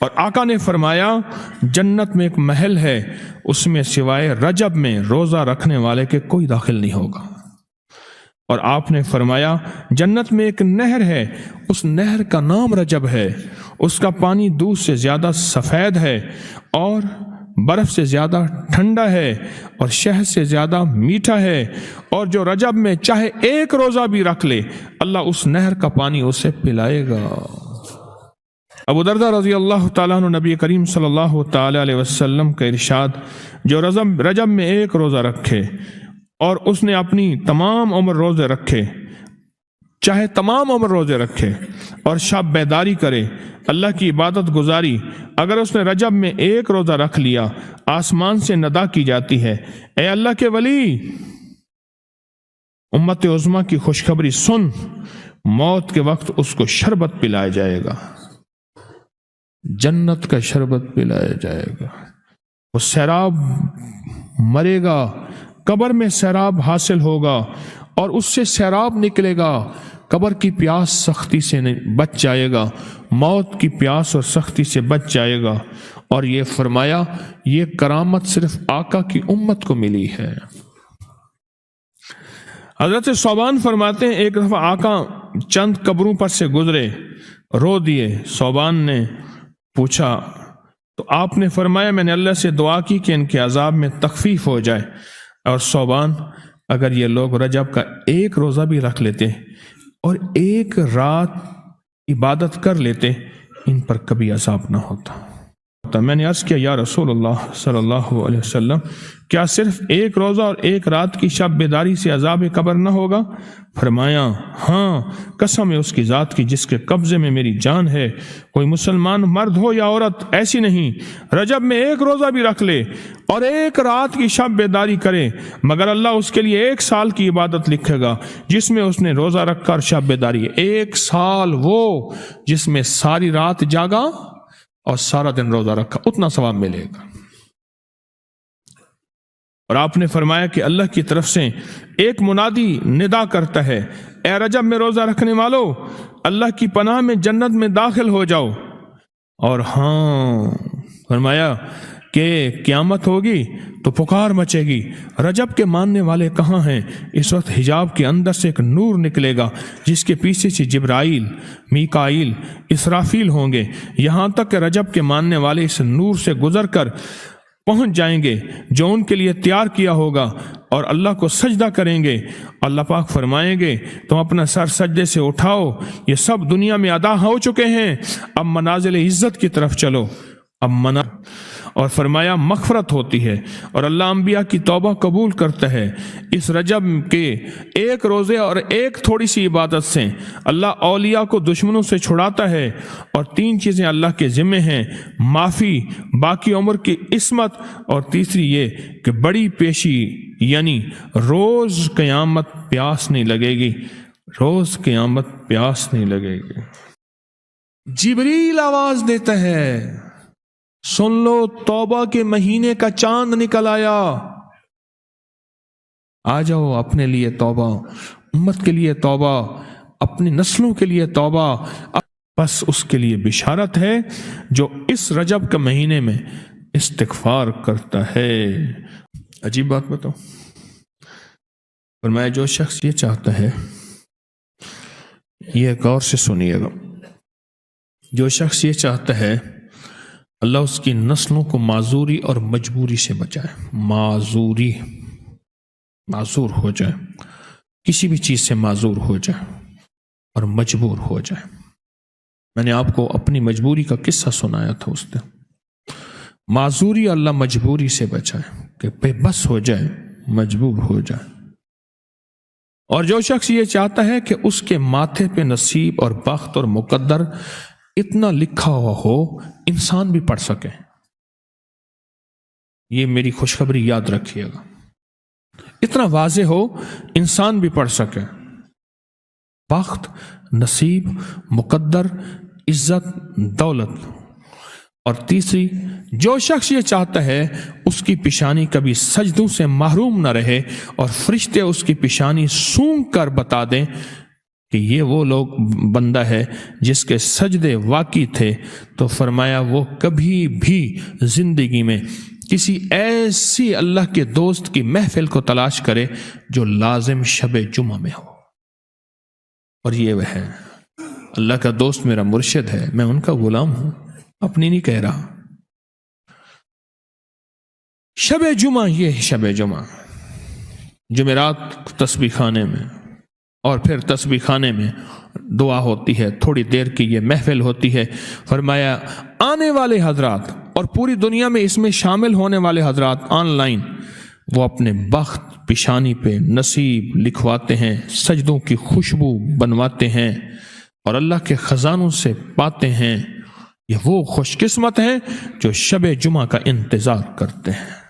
اور آقا نے فرمایا جنت میں ایک محل ہے، اس میں سوائے رجب میں روزہ رکھنے والے کے کوئی داخل نہیں ہوگا۔ اور آپ نے فرمایا جنت میں ایک نہر ہے، اس نہر کا نام رجب ہے، اس کا پانی دودھ سے زیادہ سفید ہے اور برف سے زیادہ ٹھنڈا ہے اور شہد سے زیادہ میٹھا ہے، اور جو رجب میں چاہے ایک روزہ بھی رکھ لے اللہ اس نہر کا پانی اسے پلائے گا۔ ابو دردہ رضی اللہ تعالیٰ عنہ نبی کریم صلی اللہ تعالیٰ علیہ وسلم کا ارشاد، جو رجب میں ایک روزہ رکھے اور اس نے اپنی تمام عمر روزے رکھے، چاہے تمام عمر روزے رکھے اور شب بیداری کرے، اللہ کی عبادت گزاری، اگر اس نے رجب میں ایک روزہ رکھ لیا آسمان سے ندا کی جاتی ہے، اے اللہ کے ولی، امت عظمیٰ کی خوشخبری سن، موت کے وقت اس کو شربت پلایا جائے گا، جنت کا شربت پلایا جائے گا، وہ سیراب مرے گا، قبر میں سیراب حاصل ہوگا اور اس سے سیراب نکلے گا، قبر کی پیاس سختی سے بچ جائے گا، موت کی پیاس اور سختی سے بچ جائے گا۔ اور یہ فرمایا یہ کرامت صرف آقا کی امت کو ملی ہے۔ حضرت ثوبان فرماتے ہیں ایک دفعہ آقا چند قبروں پر سے گزرے، رو دیے۔ ثوبان نے پوچھا تو آپ نے فرمایا میں نے اللہ سے دعا کی کہ ان کے عذاب میں تخفیف ہو جائے، اور ثوبان اگر یہ لوگ رجب کا ایک روزہ بھی رکھ لیتے اور ایک رات عبادت کر لیتے ان پر کبھی عذاب نہ ہوتا۔ میں نے عرض کیا یا رسول اللہ صلی اللہ علیہ وسلم، کیا صرف ایک روزہ اور ایک رات کی شب بیداری سے عذاب قبر نہ ہوگا؟ فرمایا ہاں، قسم ہے اس کی ذات کی جس کے قبضے میں میری جان ہے، کوئی مسلمان مرد ہو یا عورت ایسی نہیں رجب میں ایک روزہ بھی رکھ لے اور ایک رات کی شب بیداری کرے مگر اللہ اس کے لیے 1 سال کی عبادت لکھے گا جس میں اس نے روزہ رکھا اور شب بیداری۔ 1 سال وہ جس میں ساری رات جاگا اور سارا دن روزہ رکھا، اتنا ثواب ملے گا۔ اور آپ نے فرمایا کہ اللہ کی طرف سے ایک منادی ندا کرتا ہے، اے رجب میں روزہ رکھنے والو، اللہ کی پناہ میں جنت میں داخل ہو جاؤ۔ اور ہاں فرمایا کہ قیامت ہوگی تو پکار مچے گی، رجب کے ماننے والے کہاں ہیں؟ اس وقت حجاب کے اندر سے ایک نور نکلے گا جس کے پیچھے سے جبرائیل، میکائیل، اسرافیل ہوں گے، یہاں تک کہ رجب کے ماننے والے اس نور سے گزر کر پہنچ جائیں گے جو ان کے لیے تیار کیا ہوگا اور اللہ کو سجدہ کریں گے۔ اللہ پاک فرمائیں گے تم اپنا سر سجدے سے اٹھاؤ، یہ سب دنیا میں ادا ہو چکے ہیں، اب منازل عزت کی طرف چلو، اور فرمایا مغفرت ہوتی ہے اور اللہ انبیاء کی توبہ قبول کرتا ہے۔ اس رجب کے ایک روزے اور ایک تھوڑی سی عبادت سے اللہ اولیاء کو دشمنوں سے چھڑاتا ہے، اور 3 چیزیں اللہ کے ذمہ ہیں، معافی، باقی عمر کی عصمت، اور تیسری یہ کہ بڑی پیشی، یعنی روز قیامت پیاس نہیں لگے گی، روز قیامت پیاس نہیں لگے گی۔ جبریل آواز دیتا ہے سن لو توبہ کے مہینے کا چاند نکل آیا، آ جاؤ اپنے لیے توبہ، امت کے لیے توبہ، اپنی نسلوں کے لیے توبہ۔ بس اس کے لیے بشارت ہے جو اس رجب کے مہینے میں استغفار کرتا ہے۔ عجیب بات بتاؤ، فرمایا جو شخص یہ چاہتا ہے، یہ غور سے سنیے گا، جو شخص یہ چاہتا ہے اللہ اس کی نسلوں کو معذوری اور مجبوری سے بچائے، معذور ہو جائے، کسی بھی چیز سے معذور ہو جائے اور مجبور ہو جائے۔ میں نے آپ کو اپنی مجبوری کا قصہ سنایا تھا، اس دن معذوری اللہ مجبوری سے بچائے کہ بے بس ہو جائے، مجبور ہو جائے۔ اور جو شخص یہ چاہتا ہے کہ اس کے ماتھے پہ نصیب اور بخت اور مقدر اتنا لکھا ہوا ہو انسان بھی پڑھ سکے، یہ میری خوشخبری یاد رکھیے گا، اتنا واضح ہو انسان بھی پڑھ سکے، بخت، نصیب، مقدر، عزت، دولت۔ اور تیسری، جو شخص یہ چاہتا ہے اس کی پیشانی کبھی سجدوں سے محروم نہ رہے اور فرشتے اس کی پیشانی سونگ کر بتا دیں کہ یہ وہ لوگ بندہ ہے جس کے سجدے واقعی تھے، تو فرمایا وہ کبھی بھی زندگی میں کسی ایسی اللہ کے دوست کی محفل کو تلاش کرے جو لازم شب جمعہ میں ہو۔ اور یہ وہ ہے، اللہ کا دوست میرا مرشد ہے، میں ان کا غلام ہوں، اپنی نہیں کہہ رہا۔ شب جمعہ، یہ شب جمعہ جمعرات تسبیح خانے میں، اور پھر تسبیح خانے میں دعا ہوتی ہے، تھوڑی دیر کی یہ محفل ہوتی ہے۔ فرمایا آنے والے حضرات اور پوری دنیا میں اس میں شامل ہونے والے حضرات آن لائن، وہ اپنے بخت پیشانی پہ نصیب لکھواتے ہیں، سجدوں کی خوشبو بنواتے ہیں اور اللہ کے خزانوں سے پاتے ہیں۔ یہ وہ خوش قسمت ہیں جو شب جمعہ کا انتظار کرتے ہیں۔